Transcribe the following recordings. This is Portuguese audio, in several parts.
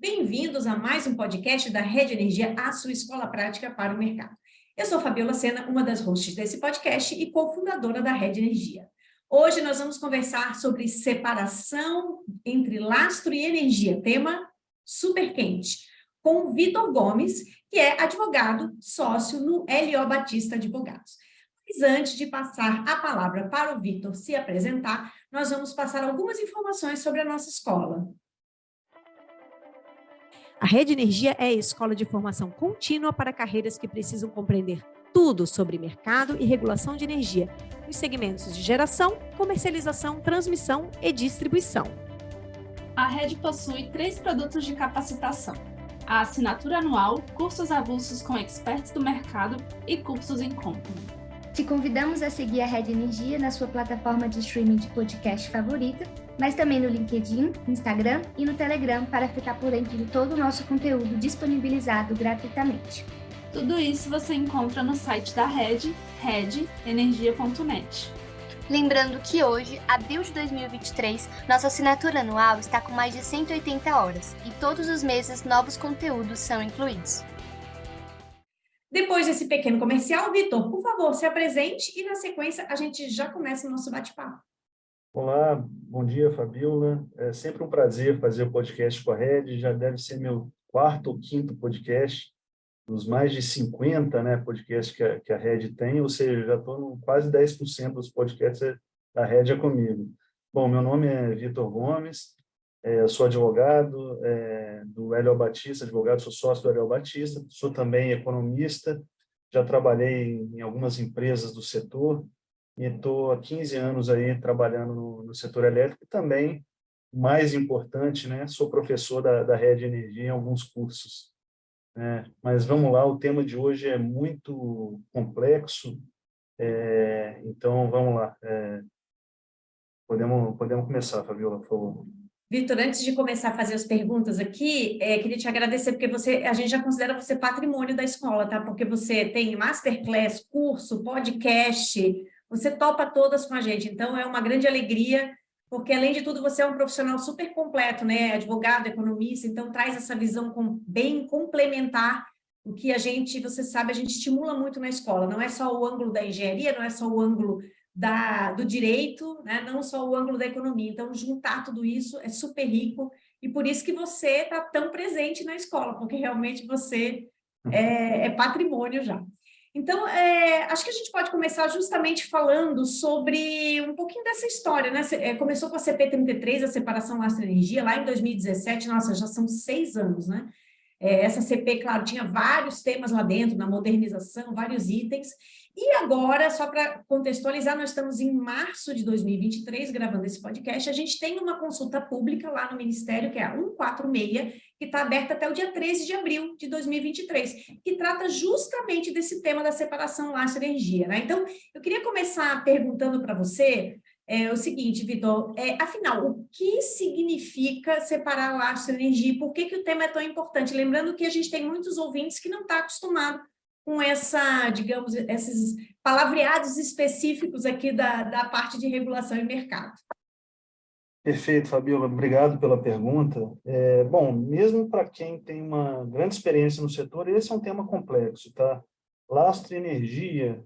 Bem-vindos a mais um podcast da Rede Energia, a sua escola prática para o mercado. Eu sou Fabiola Sena, uma das hosts desse podcast e cofundadora da Rede Energia. Hoje nós vamos conversar sobre separação entre lastro e energia, tema super quente, com o Vitor Gomes, que é advogado, sócio no LO Batista Advogados. Mas antes de passar a palavra para o Vitor se apresentar, nós vamos passar algumas informações sobre a nossa escola. A Rede Energia é a escola de formação contínua para carreiras que precisam compreender tudo sobre mercado e regulação de energia, nos segmentos de geração, comercialização, transmissão e distribuição. A Rede possui 3 produtos de capacitação: a assinatura anual, cursos avulsos com experts do mercado e cursos em company. Te convidamos a seguir a Rede Energia na sua plataforma de streaming de podcast favorita, mas também no LinkedIn, Instagram e no Telegram para ficar por dentro de todo o nosso conteúdo disponibilizado gratuitamente. Tudo isso você encontra no site da Rede, redenergia.net. Lembrando que hoje, abril de 2023, nossa assinatura anual está com mais de 180 horas e todos os meses novos conteúdos são incluídos. Depois desse pequeno comercial, Vitor, por favor, se apresente e, na sequência, a gente já começa o nosso bate-papo. Olá, bom dia, Fabiola. É sempre um prazer fazer o podcast com a Rede. Já deve ser meu 4º ou 5º podcast, dos mais de 50, podcasts que a Rede tem, ou seja, já estou no quase 10% dos podcasts da Rede comigo. Bom, meu nome é Vitor Gomes, sou advogado do LO Batista, sou sócio do LO Batista, sou também economista, já trabalhei em algumas empresas do setor e estou há 15 anos aí trabalhando no setor elétrico e também, mais importante, sou professor da Rede Energia em alguns cursos. Mas vamos lá, o tema de hoje é muito complexo, então vamos lá. Podemos começar, Fabiola, por favor. Vitor, antes de começar a fazer as perguntas aqui, queria te agradecer, porque a gente já considera você patrimônio da escola, tá? Porque você tem masterclass, curso, podcast, você topa todas com a gente. Então, é uma grande alegria, porque, além de tudo, você é um profissional super completo, né? Advogado, economista, então traz essa visão bem complementar, o que você sabe, a gente estimula muito na escola. Não é só o ângulo da engenharia, não é só o ângulo do direito, né? Não só o ângulo da economia. Então, juntar tudo isso é super rico, e por isso que você está tão presente na escola, porque realmente você é patrimônio já. Então, acho que a gente pode começar justamente falando sobre um pouquinho dessa história, né? Começou com a CP33, a separação lastro-energia, lá em 2017, nossa, já são 6 anos, né? Essa CP, claro, tinha vários temas lá dentro, na modernização, vários itens. E agora, só para contextualizar, nós estamos em março de 2023, gravando esse podcast, a gente tem uma consulta pública lá no Ministério, que é a 146, que está aberta até o dia 13 de abril de 2023, que trata justamente desse tema da separação lastro-energia, né? Então, eu queria começar perguntando para você o seguinte, Vitor, afinal, o que significa separar lastro-energia? Por que o tema é tão importante? Lembrando que a gente tem muitos ouvintes que não estão acostumados com digamos, esses palavreados específicos aqui da parte de regulação e mercado. Perfeito, Fabiola, obrigado pela pergunta. Bom, mesmo para quem tem uma grande experiência no setor, esse é um tema complexo, tá? Lastro e energia,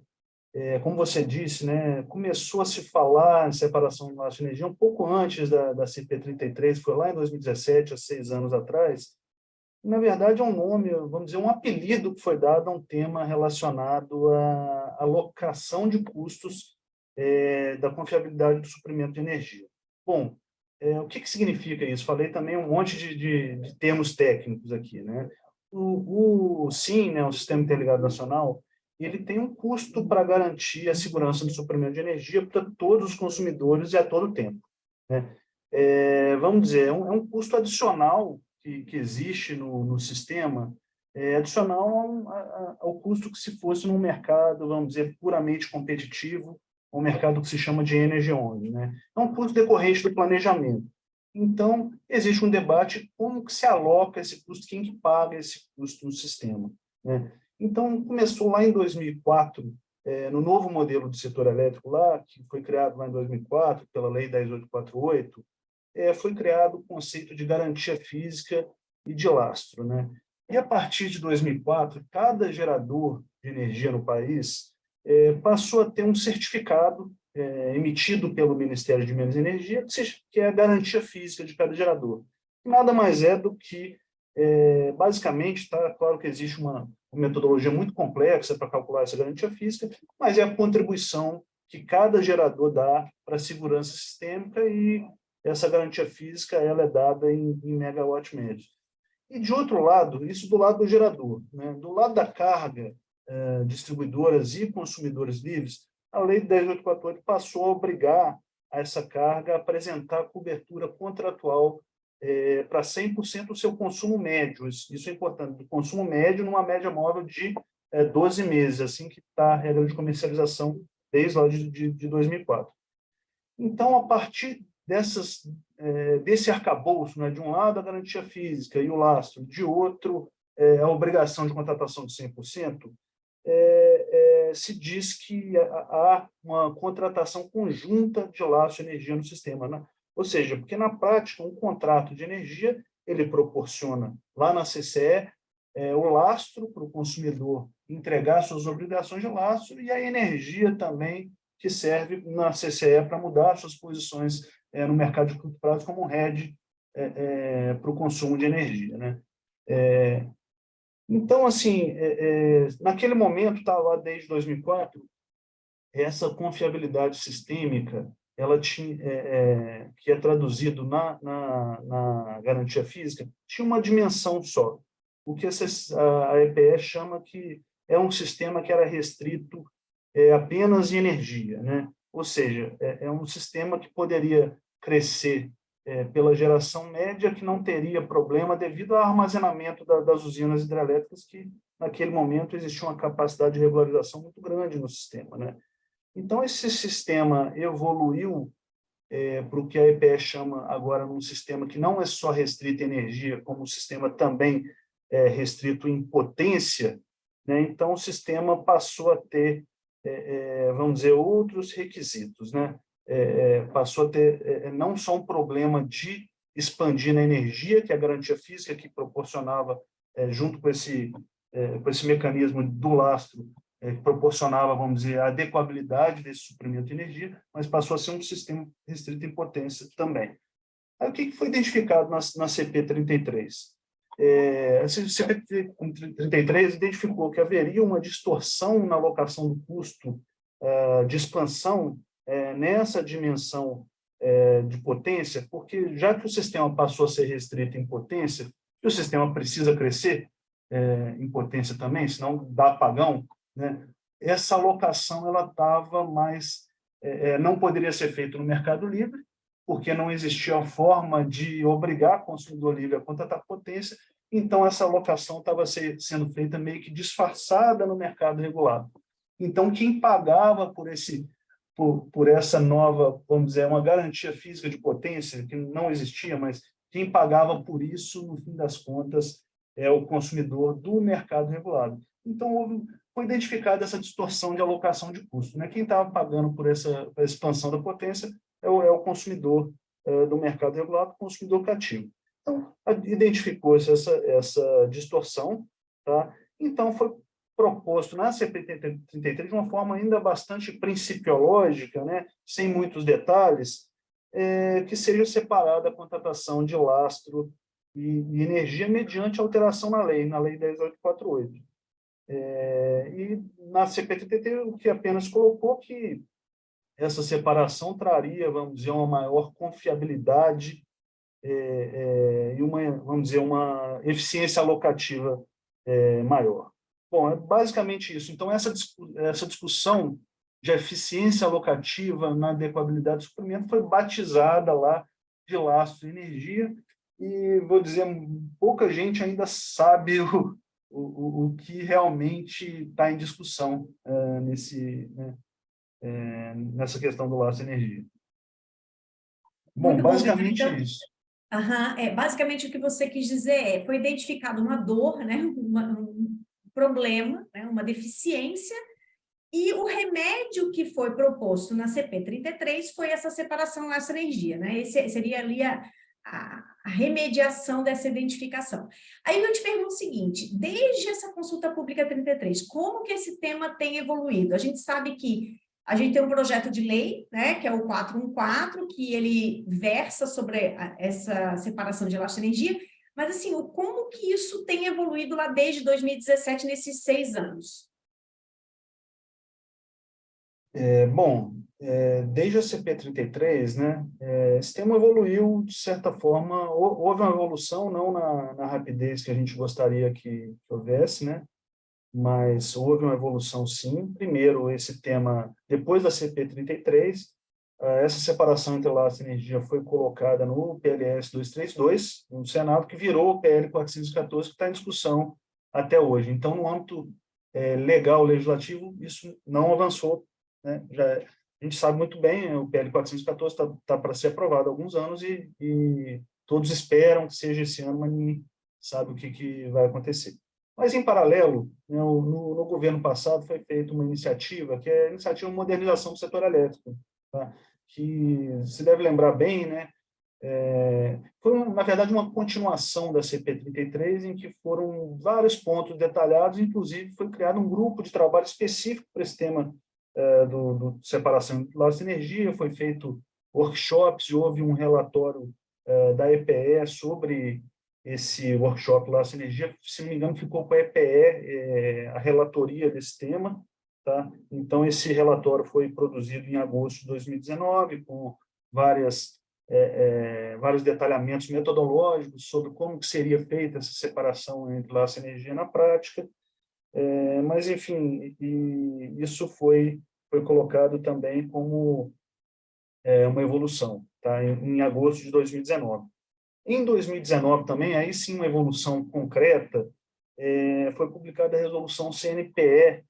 como você disse, começou a se falar em separação de lastro e energia um pouco antes da CP33, foi lá em 2017, há 6 anos atrás. Na verdade, é um nome, vamos dizer, um apelido que foi dado a um tema relacionado à alocação de custos da confiabilidade do suprimento de energia. Bom, o que significa isso? Falei também um monte de termos técnicos aqui, né? O SIN, o Sistema Interligado Nacional, ele tem um custo para garantir a segurança do suprimento de energia para todos os consumidores e a todo tempo, né? Vamos dizer, é um custo adicional que existe no sistema, adicional ao custo que se fosse num mercado, vamos dizer, puramente competitivo, um mercado que se chama de energy only, né? É um custo decorrente do planejamento. Então, existe um debate como que se aloca esse custo, quem que paga esse custo no sistema, né? Então, começou lá em 2004, no novo modelo do setor elétrico lá, que foi criado lá em 2004 pela Lei 10.848, foi criado o conceito de garantia física e de lastro, né? E a partir de 2004, cada gerador de energia no país passou a ter um certificado emitido pelo Ministério de Minas e Energia, que é a garantia física de cada gerador. Nada mais é do que, basicamente, tá, claro que existe uma metodologia muito complexa para calcular essa garantia física, mas é a contribuição que cada gerador dá para a segurança sistêmica, e essa garantia física ela é dada em megawatt médio. E, de outro lado, isso do lado do gerador, né? Do lado da carga, distribuidoras e consumidores livres, a Lei 10.848 passou a obrigar a essa carga a apresentar cobertura contratual para 100% do seu consumo médio. Isso é importante, do consumo médio numa média móvel de 12 meses, assim que está a regra de comercialização desde lá de 2004. Então, a partir desse arcabouço, né, de um lado a garantia física e o lastro, de outro a obrigação de contratação de 100%, se diz que há uma contratação conjunta de lastro e energia no sistema, né? Ou seja, porque na prática um contrato de energia ele proporciona lá na CCE o lastro para o consumidor entregar suas obrigações de lastro, e a energia também que serve na CCE para mudar suas posições no mercado de curto prazo como hedge para o consumo de energia, né? Então, assim, naquele momento, tá lá desde 2004, essa confiabilidade sistêmica, ela tinha, que é traduzido na garantia física, tinha uma dimensão só. O que a EPE chama que é um sistema que era restrito apenas em energia, né? Ou seja, é um sistema que poderia crescer pela geração média, que não teria problema devido ao armazenamento das usinas hidrelétricas, que naquele momento existia uma capacidade de regularização muito grande no sistema, né? Então, esse sistema evoluiu para o que a EPE chama agora um sistema que não é só restrito em energia, como um sistema também restrito em potência, né? Então, o sistema passou a ter, vamos dizer, outros requisitos, né? Passou a ter não só um problema de expandir na energia, que é a garantia física que proporcionava, junto com esse mecanismo do lastro, que proporcionava, vamos dizer, a adequabilidade desse suprimento de energia, mas passou a ser um sistema restrito em potência também. Aí, o que foi identificado na CP 33? A CP 33 identificou que haveria uma distorção na alocação do custo de expansão nessa dimensão de potência, porque já que o sistema passou a ser restrito em potência, e o sistema precisa crescer em potência também, senão dá apagão, né? Essa alocação ela estava mais, não poderia ser feita no mercado livre, porque não existia forma de obrigar o consumidor livre a contratar potência, então essa alocação estava sendo feita meio que disfarçada no mercado regulado. Então, quem pagava por essa nova, vamos dizer, uma garantia física de potência, que não existia, mas quem pagava por isso, no fim das contas, é o consumidor do mercado regulado. Então, foi identificada essa distorção de alocação de custo, né? Quem estava pagando por essa expansão da potência é o consumidor do mercado regulado, o consumidor cativo. Então, identificou essa distorção, tá? Então, foi proposto na CP 33 de uma forma ainda bastante principiológica, né? Sem muitos detalhes, que seja separada a contratação de lastro e energia mediante alteração na lei 10.848. E na CP 33, o que apenas colocou que essa separação traria, vamos dizer, uma maior confiabilidade e vamos dizer, uma eficiência alocativa maior. Bom, é basicamente isso. Então, essa discussão de eficiência alocativa na adequabilidade do suprimento foi batizada lá de lastro e energia, e, vou dizer, pouca gente ainda sabe o que realmente está em discussão nessa questão do lastro e energia. Bom, muito basicamente bom, então, isso. Basicamente, o que você quis dizer foi identificada uma dor, né, um problema, né, uma deficiência, e o remédio que foi proposto na CP 33 foi essa separação lastro-energia, né? Esse seria ali a remediação dessa identificação. Aí eu te pergunto o seguinte, desde essa consulta pública 33, como que esse tema tem evoluído? A gente sabe que a gente tem um projeto de lei, né, que é o 414, que ele versa sobre essa separação de lastro-energia, mas assim, como que isso tem evoluído lá desde 2017, nesses 6 anos? Desde a CP33, né, esse tema evoluiu, de certa forma, houve uma evolução, não na rapidez que a gente gostaria que houvesse, né, mas houve uma evolução sim. Primeiro, esse tema, depois da CP33, essa separação entre lastro e energia foi colocada no PLS 232, no Senado, que virou o PL 414, que está em discussão até hoje. Então, no âmbito legal, legislativo, isso não avançou, né? A gente sabe muito bem, o PL 414 está para ser aprovado há alguns anos e todos esperam que seja esse ano, mas ninguém sabe o que vai acontecer. Mas, em paralelo, né, no governo passado foi feita uma iniciativa, que é a iniciativa de modernização do setor elétrico, tá? Que se deve lembrar bem, né, foi, na verdade, uma continuação da CP33, em que foram vários pontos detalhados, inclusive foi criado um grupo de trabalho específico para esse tema do separação de lastro e energia, foi feito workshops, houve um relatório da EPE sobre esse workshop lastro e energia, se não me engano, ficou com a EPE, a relatoria desse tema, tá? Então, esse relatório foi produzido em agosto de 2019, com vários detalhamentos metodológicos sobre como que seria feita essa separação entre lastro e energia na prática, mas, enfim, isso foi colocado também como uma evolução, tá? Em agosto de 2019. Em 2019 também, aí sim uma evolução concreta, foi publicada a resolução CNPE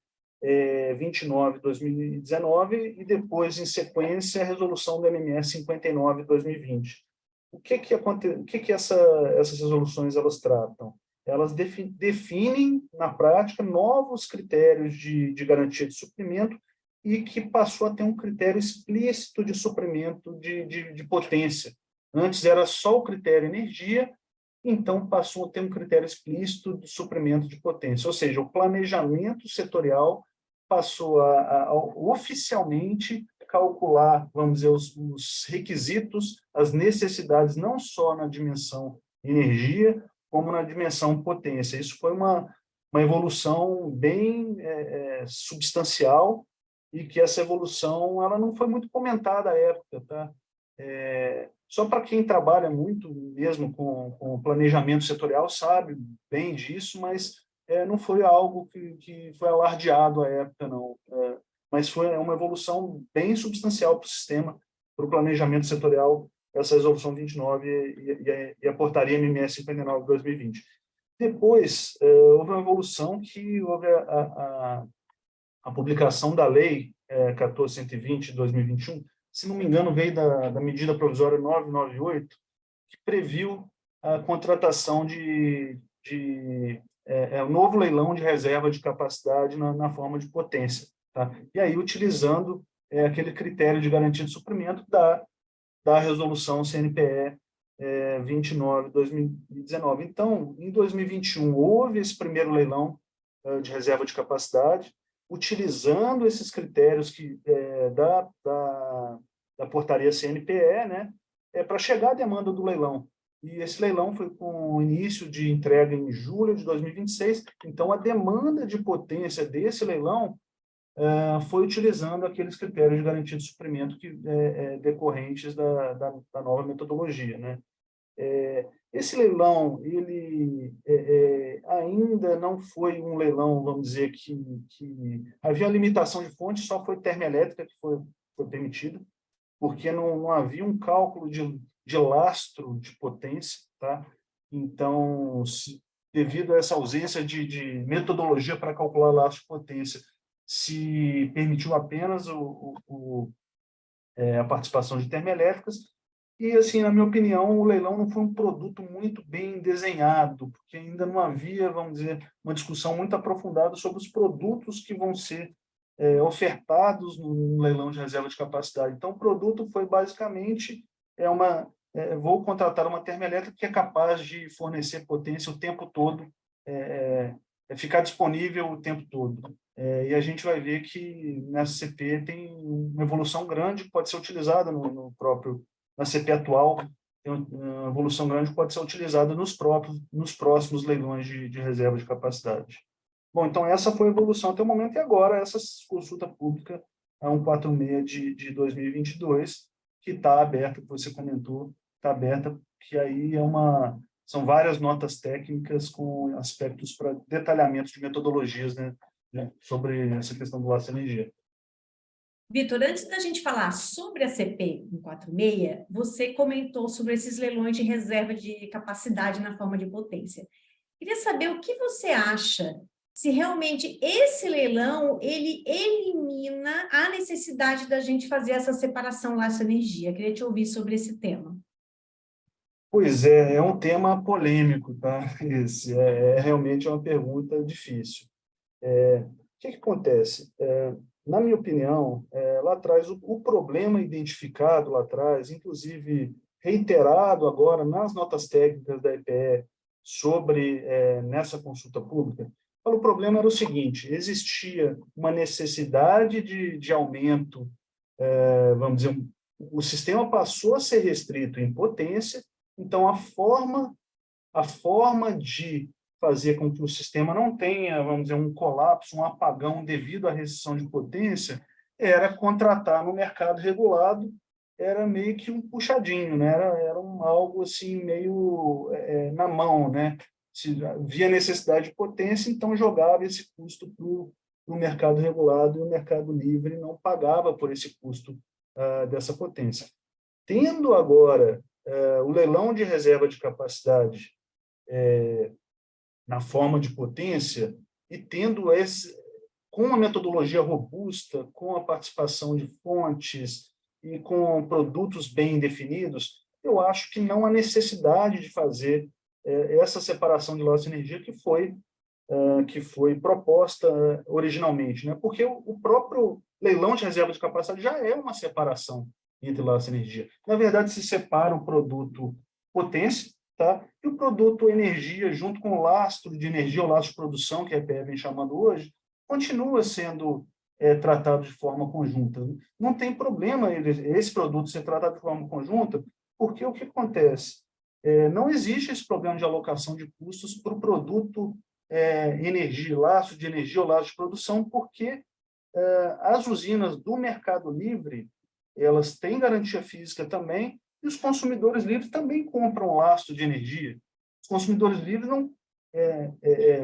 29/2019 e depois, em sequência, a resolução do MMS 59/2020. O que essas resoluções elas tratam? Elas definem, na prática, novos critérios de garantia de suprimento e que passou a ter um critério explícito de suprimento de potência. Antes era só o critério energia, então passou a ter um critério explícito de suprimento de potência, ou seja, o planejamento setorial passou a oficialmente calcular, vamos dizer, os requisitos, as necessidades, não só na dimensão energia, como na dimensão potência. Isso foi uma evolução bem substancial, e que essa evolução ela não foi muito comentada à época, tá? Só para quem trabalha muito mesmo com planejamento setorial sabe bem disso, mas não foi algo que foi alardeado à época, não. Mas foi uma evolução bem substancial para o sistema, para o planejamento setorial, essa resolução 29 e a portaria MMS 59 de 2020. Depois, houve uma evolução que houve a publicação da lei 14.120 de 2021, se não me engano, veio da medida provisória 998, que previu a contratação de um novo leilão de reserva de capacidade na forma de potência, tá? E aí, utilizando aquele critério de garantia de suprimento da resolução CNPE 29 de 2019. Então, em 2021, houve esse primeiro leilão de reserva de capacidade, utilizando esses critérios da portaria CNPE, né, para chegar à demanda do leilão. E esse leilão foi com início de entrega em julho de 2026, então a demanda de potência desse leilão foi utilizando aqueles critérios de garantia de suprimento decorrentes da nova metodologia, né? Esse leilão, ele ainda não foi um leilão, vamos dizer, que havia limitação de fonte, só foi termoelétrica que foi permitida, porque não havia um cálculo de lastro de potência, tá? Então, devido a essa ausência de metodologia para calcular lastro de potência, se permitiu apenas a participação de termoelétricas. E, assim, na minha opinião, o leilão não foi um produto muito bem desenhado, porque ainda não havia, vamos dizer, uma discussão muito aprofundada sobre os produtos que vão ser ofertados no leilão de reserva de capacidade. Então, o produto foi basicamente vou contratar uma termoelétrica que é capaz de fornecer potência o tempo todo, ficar disponível o tempo todo. E a gente vai ver que na CP tem uma evolução grande que pode ser utilizada na CP atual, tem uma evolução grande que pode ser utilizada nos próximos leilões de reserva de capacidade. Bom, então essa foi a evolução até o momento, e agora essa consulta pública, a 146 de 2022, que está aberta, que você comentou, está aberta, que aí são várias notas técnicas com aspectos para detalhamento de metodologias, né, sobre essa questão do laço de energia. Vitor, antes da gente falar sobre a CP 146, você comentou sobre esses leilões de reserva de capacidade na forma de potência. Queria saber o que você acha, se realmente esse leilão, ele elimina a necessidade da gente fazer essa separação laço-energia. Queria te ouvir sobre esse tema. Pois é um tema polêmico, tá? Esse realmente uma pergunta difícil. O que acontece? Na minha opinião, lá atrás, o problema identificado lá atrás, inclusive reiterado agora nas notas técnicas da EPE sobre nessa consulta pública, o problema era o seguinte: existia uma necessidade de aumento, vamos dizer, o sistema passou a ser restrito em potência, então a forma de fazer com que o sistema não tenha, vamos dizer, um colapso, um apagão devido à restrição de potência, era contratar no mercado regulado, era meio que um puxadinho, né? Era algo assim meio na mão, né? Se havia necessidade de potência, então jogava esse custo para o mercado regulado, e o mercado livre não pagava por esse custo dessa potência. Tendo agora o leilão de reserva de capacidade na forma de potência, e tendo com uma metodologia robusta, com a participação de fontes e com produtos bem definidos, eu acho que não há necessidade de fazer essa separação de laço de energia que foi proposta originalmente, né? Porque o próprio leilão de reserva de capacidade já é uma separação entre laço de energia. Na verdade, se separa o produto potência, tá? E o produto energia, junto com o lastro de energia, o lastro de produção, que a EPE vem chamando hoje, continua sendo tratado de forma conjunta. Não tem problema esse produto ser tratado de forma conjunta, porque o que acontece? Não existe esse problema de alocação de custos para o produto energia, lastro de energia ou lastro de produção, porque as usinas do Mercado Livre, elas têm garantia física também, e os consumidores livres também compram lastro de energia. Os consumidores livres não...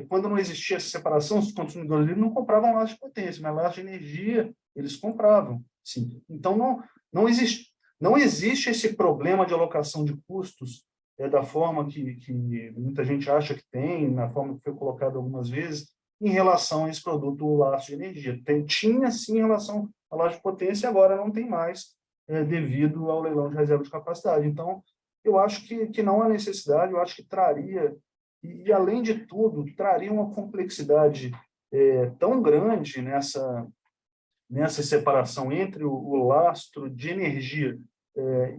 quando não existia essa separação, os consumidores livres não compravam lastro de potência, mas lastro de energia eles compravam. Sim. Então, não existe esse problema de alocação de custos da forma que muita gente acha que tem, na forma que foi colocado algumas vezes, em relação a esse produto, o lastro de energia. Tinha, sim, em relação ao lastro de potência, agora não tem mais, devido ao leilão de reserva de capacidade. Então, eu acho que não há necessidade, eu acho que traria, e além de tudo, traria uma complexidade tão grande nessa separação entre o lastro de energia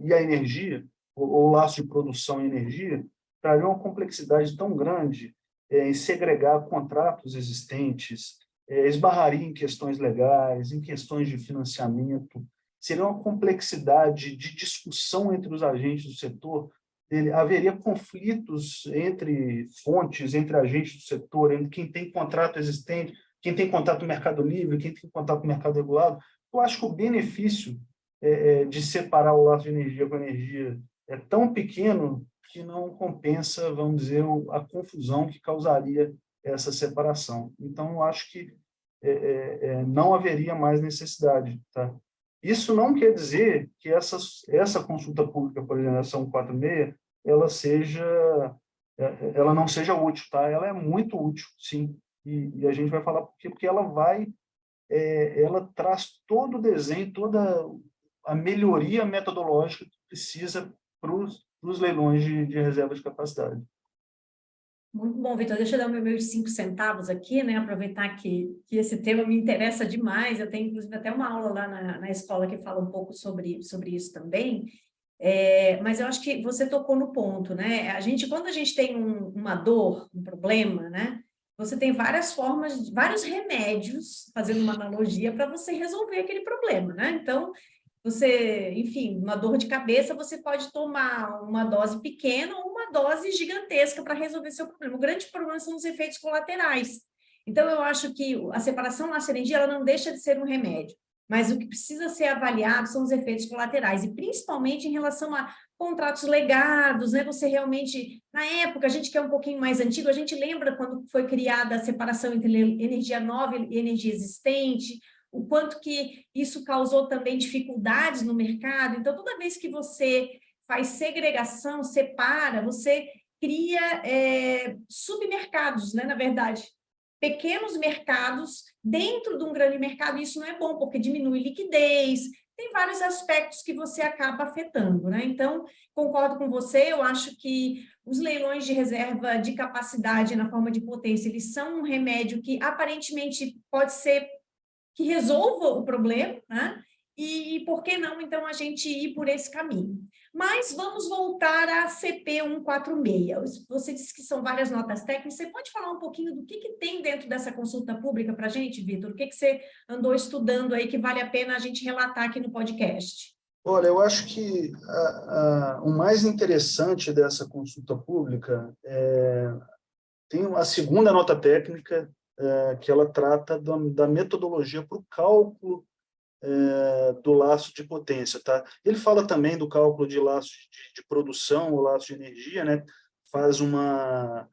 e a energia, ou lastro de produção e energia, traria uma complexidade tão grande em segregar contratos existentes, esbarraria em questões legais, em questões de financiamento, seria uma complexidade de discussão entre os agentes do setor, haveria conflitos entre fontes, entre agentes do setor, entre quem tem contrato existente, quem tem contato no Mercado Livre, quem tem contato no mercado regulado. Eu acho que o benefício de separar o lastro de energia com a energia é tão pequeno que não compensa, vamos dizer, a confusão que causaria essa separação. Então, eu acho que não haveria mais necessidade. Tá? Isso não quer dizer que essa consulta pública, por exemplo, essa 146, ela não seja útil. Tá? Ela é muito útil, sim. E a gente vai falar por quê? Porque ela traz todo o desenho, toda a melhoria metodológica que precisa para os leilões de reserva de capacidade. Muito bom, Vitor. Deixa eu dar meus 5 centavos aqui, né? Aproveitar que esse tema me interessa demais. Eu tenho, inclusive, até uma aula lá na escola que fala um pouco sobre isso também. Mas eu acho que você tocou no ponto, né? Quando a gente tem uma dor, um problema, né? Você tem várias formas, vários remédios, fazendo uma analogia, para você resolver aquele problema, né? Então, enfim, uma dor de cabeça, você pode tomar uma dose pequena ou uma dose gigantesca para resolver seu problema. O grande problema são os efeitos colaterais. Então, eu acho que a separação laço-energia, ela não deixa de ser um remédio, mas o que precisa ser avaliado são os efeitos colaterais, e principalmente em relação a contratos legados, né? Você realmente, na época, a gente que é um pouquinho mais antigo, a gente lembra quando foi criada a separação entre energia nova e energia existente, o quanto que isso causou também dificuldades no mercado. Então, toda vez que você faz segregação, separa, você cria submercados, né? Na verdade, pequenos mercados dentro de um grande mercado, e isso não é bom, porque diminui liquidez, tem vários aspectos que você acaba afetando, né? Então, concordo com você, eu acho que os leilões de reserva de capacidade na forma de potência, eles são um remédio que aparentemente pode ser que resolva o problema, né? E por que não, então, a gente ir por esse caminho? Mas vamos voltar à CP 146. Você disse que são várias notas técnicas. Você pode falar um pouquinho do que tem dentro dessa consulta pública para a gente, Vitor? O que você andou estudando aí que vale a pena a gente relatar aqui no podcast? Olha, eu acho que o mais interessante dessa consulta pública tem a segunda nota técnica, que ela trata da metodologia para o cálculo do laço de potência, tá? Ele fala também do cálculo de laço de produção, ou laço de energia, né? Faz uma,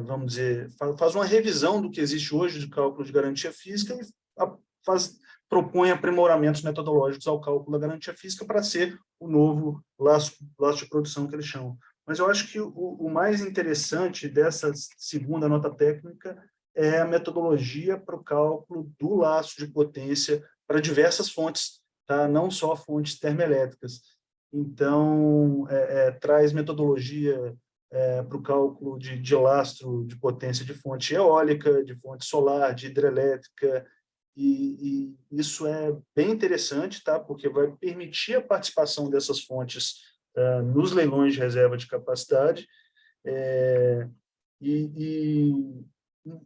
vamos dizer, faz uma revisão do que existe hoje de cálculo de garantia física e propõe aprimoramentos metodológicos ao cálculo da garantia física para ser o novo laço de produção que eles chamam. Mas eu acho que o mais interessante dessa segunda nota técnica é a metodologia para o cálculo do laço de potência para diversas fontes, tá? Não só fontes termoelétricas. Então, traz metodologia para o cálculo de lastro de potência de fonte eólica, de fonte solar, de hidrelétrica, e isso é bem interessante, tá? Porque vai permitir a participação dessas fontes nos leilões de reserva de capacidade,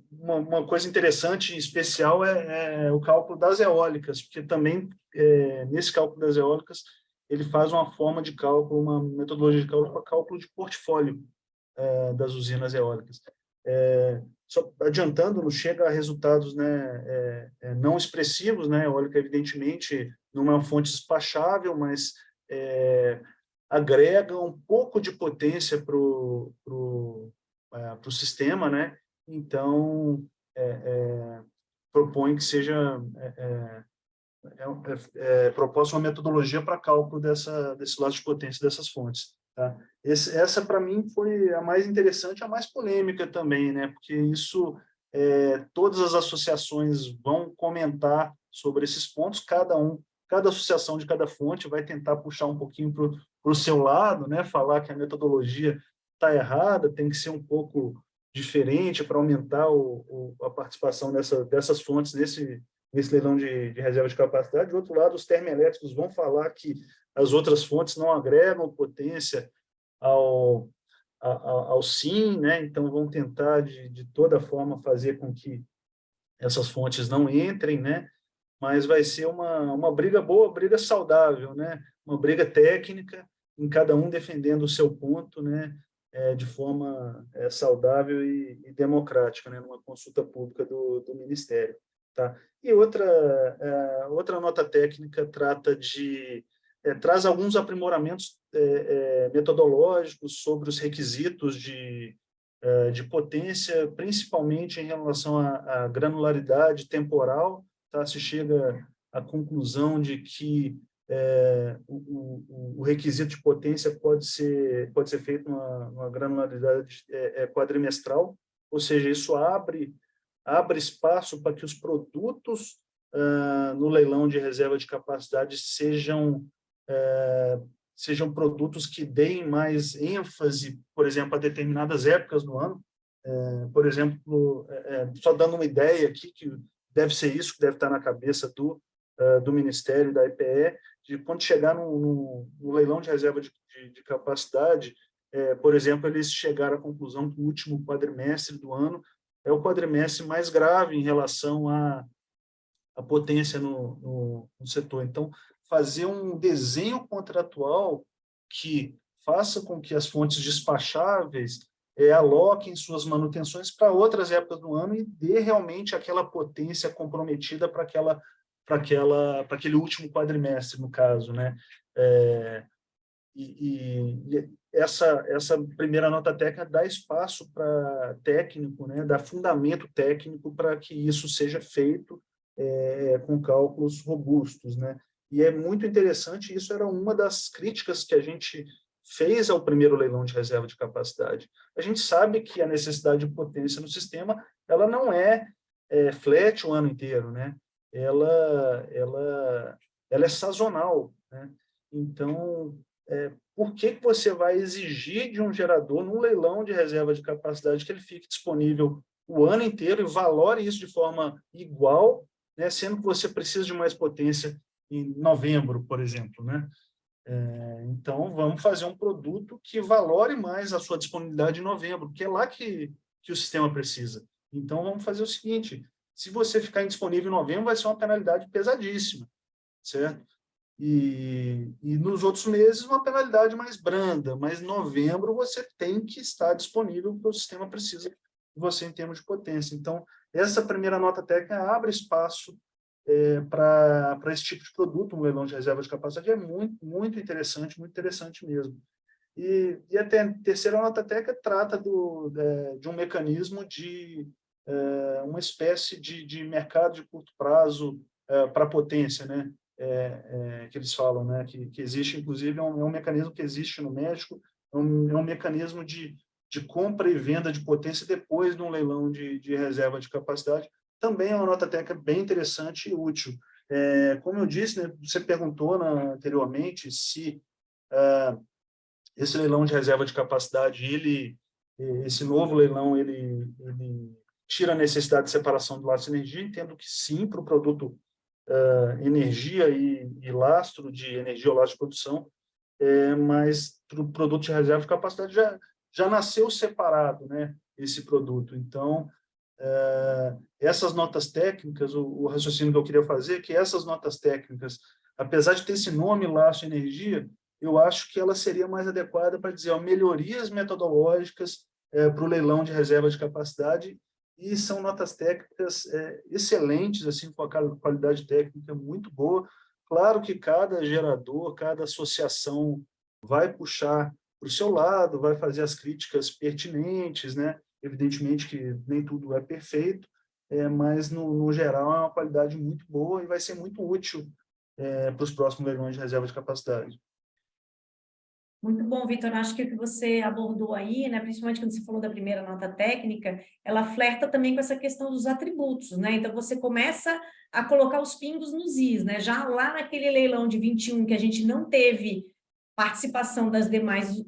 uma coisa interessante e especial é o cálculo das eólicas, porque também, nesse cálculo das eólicas, ele faz uma forma de cálculo, uma metodologia de cálculo para cálculo de portfólio das usinas eólicas. Só adiantando, não chega a resultados, né, não expressivos, né? A eólica, evidentemente, não é uma fonte despachável, mas agrega um pouco de potência para o sistema, né? Então, propõe que seja proposta uma metodologia para cálculo desse laço de potência dessas fontes. Tá? Essa, para mim, foi a mais interessante, a mais polêmica também, né? Porque isso, todas as associações vão comentar sobre esses pontos, cada associação de cada fonte vai tentar puxar um pouquinho para o seu lado, né? Falar que a metodologia está errada, tem que ser um pouco diferente para aumentar a participação dessas fontes nesse leilão de reserva de capacidade. De outro lado, os termoelétricos vão falar que as outras fontes não agregam potência ao SIM, né? Então vão tentar de toda forma fazer com que essas fontes não entrem, né? Mas vai ser uma briga boa, briga saudável, né? Uma briga técnica, em cada um defendendo o seu ponto, né? De forma saudável e democrática, né? Numa consulta pública do Ministério. Tá? E outra nota técnica traz alguns aprimoramentos metodológicos sobre os requisitos de potência, principalmente em relação à granularidade temporal. Tá? Se chega à conclusão de que o requisito de potência pode ser feito numa granularidade quadrimestral, ou seja, isso abre espaço para que os produtos no leilão de reserva de capacidade sejam produtos que deem mais ênfase, por exemplo, a determinadas épocas do ano. Por exemplo, só dando uma ideia aqui, que deve ser isso que deve estar na cabeça do Ministério, da EPE, de quando chegar no leilão de reserva de capacidade, por exemplo, eles chegaram à conclusão que o último quadrimestre do ano é o quadrimestre mais grave em relação à potência no setor. Então, fazer um desenho contratual que faça com que as fontes despacháveis aloquem suas manutenções para outras épocas do ano e dê realmente aquela potência comprometida para aquele último quadrimestre, no caso, né? E essa primeira nota técnica dá espaço para técnico, né? Dá fundamento técnico para que isso seja feito com cálculos robustos, né? E é muito interessante, isso era uma das críticas que a gente fez ao primeiro leilão de reserva de capacidade. A gente sabe que a necessidade de potência no sistema, ela não é flat o ano inteiro, né? Ela é sazonal, né? Então, por que você vai exigir de um gerador, num leilão de reserva de capacidade, que ele fique disponível o ano inteiro e valore isso de forma igual, né, sendo que você precisa de mais potência em novembro, por exemplo, né? Então, vamos fazer um produto que valore mais a sua disponibilidade em novembro, porque é lá que o sistema precisa. Então, vamos fazer o seguinte, se você ficar indisponível em novembro, vai ser uma penalidade pesadíssima, certo? E nos outros meses, uma penalidade mais branda, mas em novembro você tem que estar disponível, porque o sistema precisa de você em termos de potência. Então, essa primeira nota técnica abre espaço para esse tipo de produto, um leilão de reserva de capacidade, é muito, muito interessante mesmo. E a terceira nota técnica trata de um mecanismo de uma espécie de mercado de curto prazo para potência, né? Que eles falam, né? Que existe, inclusive, é um mecanismo que existe no México, é um mecanismo de compra e venda de potência depois de um leilão de reserva de capacidade. Também é uma nota técnica bem interessante e útil. Como eu disse, né, você perguntou anteriormente se esse leilão de reserva de capacidade, esse novo leilão, ele tira a necessidade de separação do lastro de energia. Entendo que sim, para o produto energia e lastro de energia ou lastro de produção, mas para o produto de reserva de capacidade já nasceu separado, né, esse produto. Então, essas notas técnicas, o raciocínio que eu queria fazer é que essas notas técnicas, apesar de ter esse nome, lastro de energia, eu acho que ela seria mais adequada para dizer melhorias metodológicas para o leilão de reserva de capacidade, e são notas técnicas excelentes, assim, com a qualidade técnica muito boa. Claro que cada gerador, cada associação vai puxar para o seu lado, vai fazer as críticas pertinentes, né? Evidentemente que nem tudo é perfeito, mas, no geral, é uma qualidade muito boa e vai ser muito útil para os próximos leilões de reserva de capacidade. Muito bom, Vitor. Acho que o que você abordou aí, né, principalmente quando você falou da primeira nota técnica, ela flerta também com essa questão dos atributos, né? Então, você começa a colocar os pingos nos is, né? Já lá naquele leilão de 21, que a gente não teve participação das demais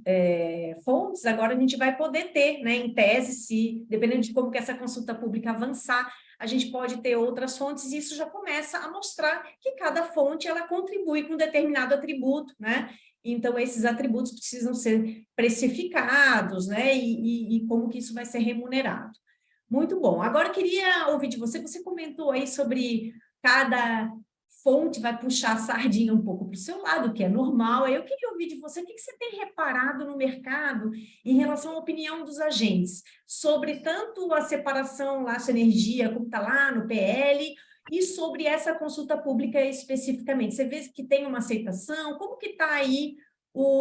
fontes, agora a gente vai poder ter, né, em tese, se, dependendo de como que essa consulta pública avançar, a gente pode ter outras fontes, e isso já começa a mostrar que cada fonte, ela contribui com um determinado atributo, né? Então, esses atributos precisam ser precificados, né? E como que isso vai ser remunerado. Muito bom. Agora, eu queria ouvir de você, você comentou aí sobre cada fonte vai puxar a sardinha um pouco para o seu lado, que é normal. Eu queria ouvir de você, o que você tem reparado no mercado em relação à opinião dos agentes, sobre tanto a separação laço-energia, como está lá no PL, e sobre essa consulta pública especificamente. Você vê que tem uma aceitação? Como que está aí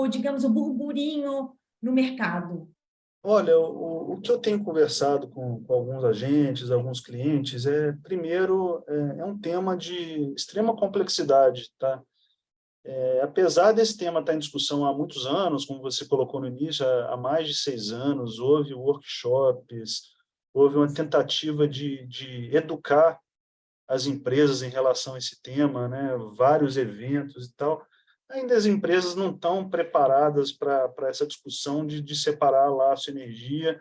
digamos, o burburinho no mercado? Olha, o que eu tenho conversado com alguns agentes, alguns clientes, primeiro, é um tema de extrema complexidade, tá? Apesar desse tema estar em discussão há muitos anos, como você colocou no início, há mais de 6 anos, houve workshops, houve uma tentativa de educar as empresas em relação a esse tema, né? Vários eventos e tal. Ainda as empresas não estão preparadas para essa discussão de separar laço e energia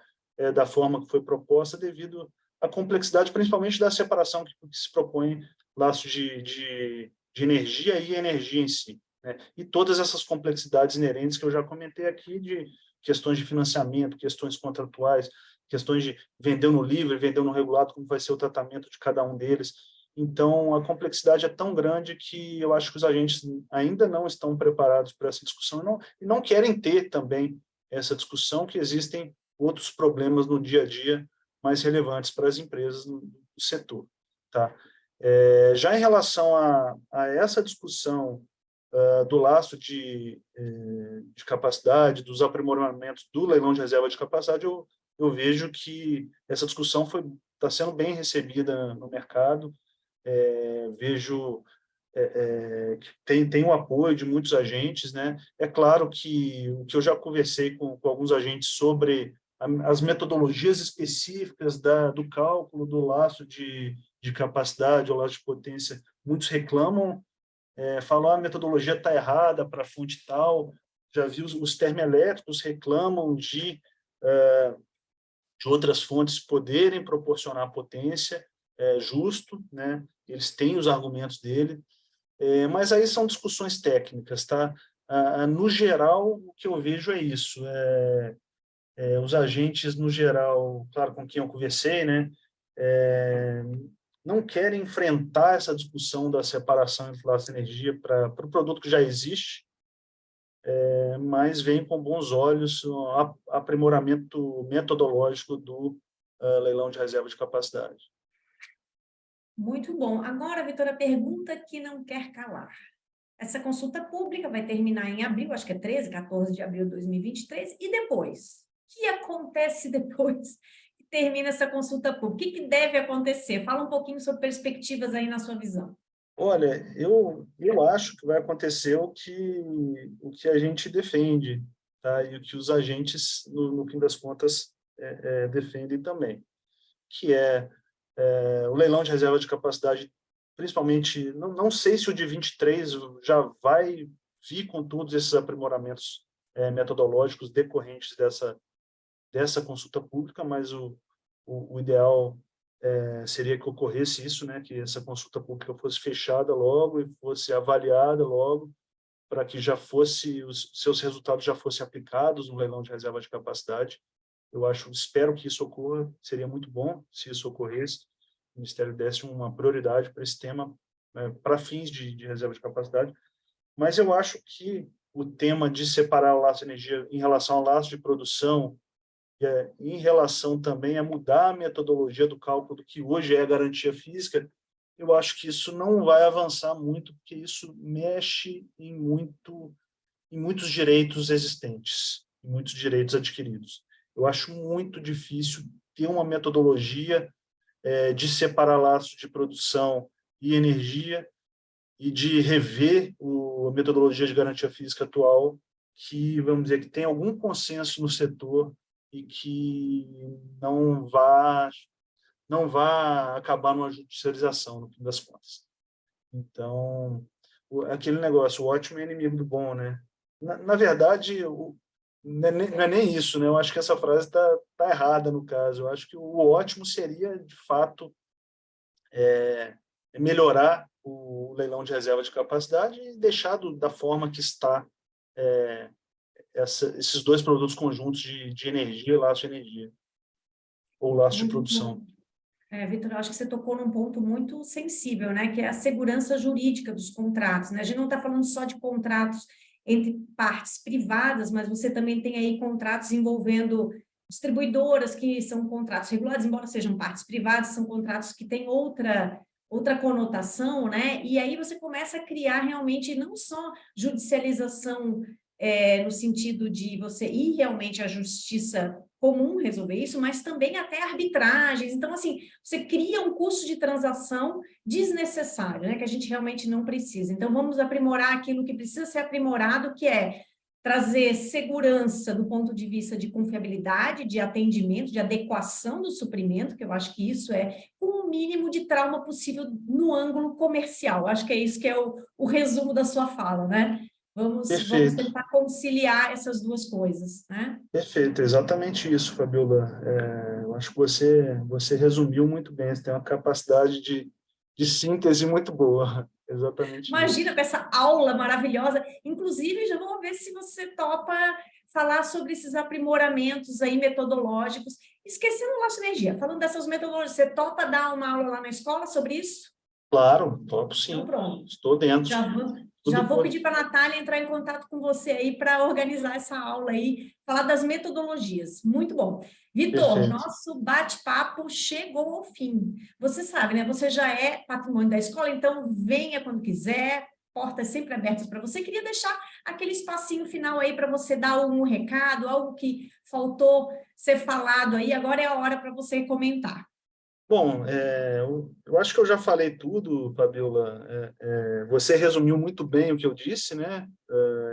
da forma que foi proposta, devido à complexidade, principalmente da separação que se propõe laço de energia e energia em si. né? E todas essas complexidades inerentes que eu já comentei aqui, de questões de financiamento, questões contratuais, questões de vendeu no livre, vendeu no regulado, como vai ser o tratamento de cada um deles. Então, a complexidade é tão grande que eu acho que os agentes ainda não estão preparados para essa discussão e não querem ter também essa discussão, que existem outros problemas no dia a dia mais relevantes para as empresas no setor. Tá? Já em relação a essa discussão do lastro de capacidade, dos aprimoramentos do leilão de reserva de capacidade, eu vejo que essa discussão está sendo bem recebida no mercado. Vejo que tem o apoio de muitos agentes, né? É claro que o que eu já conversei com alguns agentes sobre as metodologias específicas do cálculo do lastro de capacidade ou lastro de potência, muitos reclamam, falam a metodologia está errada para a fonte tal. Já vi os termoelétricos reclamam de outras fontes poderem proporcionar potência, justo, né? Eles têm os argumentos dele, mas aí são discussões técnicas, tá? No geral, o que eu vejo é isso. Os agentes, no geral, claro, com quem eu conversei, né? Não querem enfrentar essa discussão da separação entre lastro e energia para o produto que já existe, mas veem com bons olhos o aprimoramento metodológico do leilão de reserva de capacidade. Muito bom. Agora, Vitor, a pergunta que não quer calar. Essa consulta pública vai terminar em abril, acho que é 13, 14 de abril de 2023, e depois? O que acontece depois que termina essa consulta pública? O que deve acontecer? Fala um pouquinho sobre perspectivas aí na sua visão. Olha, eu acho que vai acontecer o que a gente defende, tá? E o que os agentes, no fim das contas, defendem também, que o leilão de reserva de capacidade, principalmente, não sei se o de 23 já vai vir com todos esses aprimoramentos metodológicos decorrentes dessa consulta pública, mas o ideal seria que ocorresse isso, né, que essa consulta pública fosse fechada logo e fosse avaliada logo, para que os seus resultados já fossem aplicados no leilão de reserva de capacidade. Espero que isso ocorra, seria muito bom se isso ocorresse, o Ministério desse uma prioridade para esse tema, para fins de reserva de capacidade, mas eu acho que o tema de separar o lastro de energia em relação ao lastro de produção, em relação também a mudar a metodologia do cálculo do que hoje é a garantia física, eu acho que isso não vai avançar muito, porque isso mexe em muitos direitos existentes, em muitos direitos adquiridos. Eu acho muito difícil ter uma metodologia de separar lastro de produção e energia e de rever a metodologia de garantia física atual, que, vamos dizer, que tem algum consenso no setor e que não vá acabar numa judicialização, no fim das contas. Então, aquele negócio, o ótimo é inimigo do bom, né? Na verdade, não é nem isso, né? Eu acho que essa frase tá errada no caso. Eu acho que o ótimo seria, de fato, melhorar o leilão de reserva de capacidade e deixar da forma que está esses dois produtos conjuntos de energia, laço de energia, ou laço de produção. Vitor, eu acho que você tocou num ponto muito sensível, né? Que é a segurança jurídica dos contratos, né? A gente não está falando só de contratos entre partes privadas, mas você também tem aí contratos envolvendo distribuidoras, que são contratos regulados, embora sejam partes privadas, são contratos que têm outra conotação, né? E aí você começa a criar realmente não só judicialização no sentido de você ir realmente à justiça comum resolver isso, mas também até arbitragens. Então, assim, você cria um custo de transação desnecessário, né, que a gente realmente não precisa. Então, vamos aprimorar aquilo que precisa ser aprimorado, que é trazer segurança do ponto de vista de confiabilidade, de atendimento, de adequação do suprimento, que eu acho que isso com o mínimo de trauma possível no ângulo comercial. Acho que é isso que é o resumo da sua fala, né? Vamos tentar conciliar essas duas coisas, né? Perfeito, exatamente isso, Fabiola. Eu acho que você resumiu muito bem, você tem uma capacidade de síntese muito boa. Exatamente. Imagina com essa aula maravilhosa. Inclusive, já vou ver se você topa falar sobre esses aprimoramentos aí metodológicos. Esquecendo lá sinergia, falando dessas metodologias, você topa dar uma aula lá na escola sobre isso? Claro, topo sim. Então, pronto. Estou dentro. Já vou pedir para a Natália entrar em contato com você aí para organizar essa aula aí, falar das metodologias. Muito bom. Vitor, nosso bate-papo chegou ao fim. Você sabe, né? Você já é patrimônio da escola, então venha quando quiser, portas sempre abertas para você. Queria deixar aquele espacinho final aí para você dar algum recado, algo que faltou ser falado aí. Agora é a hora para você comentar. Bom, eu acho que eu já falei tudo, Fabiola. Você resumiu muito bem o que eu disse, né?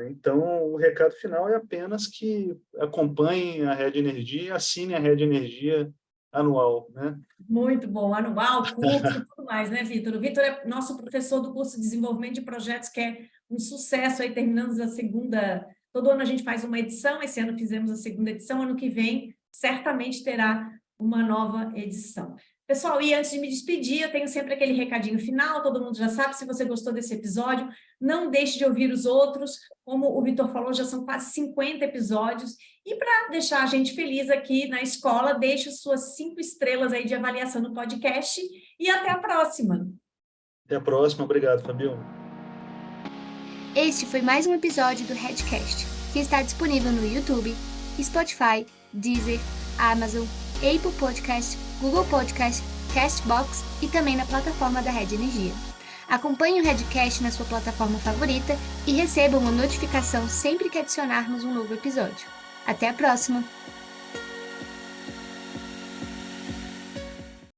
Então, o recado final é apenas que acompanhem a Rede Energia e assinem a Rede Energia anual, né? Muito bom, anual, curso e tudo mais, né, Vitor? O Vitor é nosso professor do curso de Desenvolvimento de Projetos, que é um sucesso, aí terminamos a segunda... Todo ano a gente faz uma edição, esse ano fizemos a segunda edição, ano que vem certamente terá uma nova edição. Pessoal, e antes de me despedir, eu tenho sempre aquele recadinho final, todo mundo já sabe, se você gostou desse episódio, não deixe de ouvir os outros, como o Vitor falou, já são quase 50 episódios, e para deixar a gente feliz aqui na escola, deixe suas 5 estrelas aí de avaliação no podcast, e até a próxima. Até a próxima, obrigado, Fabiola. Este foi mais um episódio do Redcast, que está disponível no YouTube, Spotify, Deezer, Amazon, Apple Podcast, Google Podcast, Castbox e também na plataforma da Rede Energia. Acompanhe o Redcast na sua plataforma favorita e receba uma notificação sempre que adicionarmos um novo episódio. Até a próxima!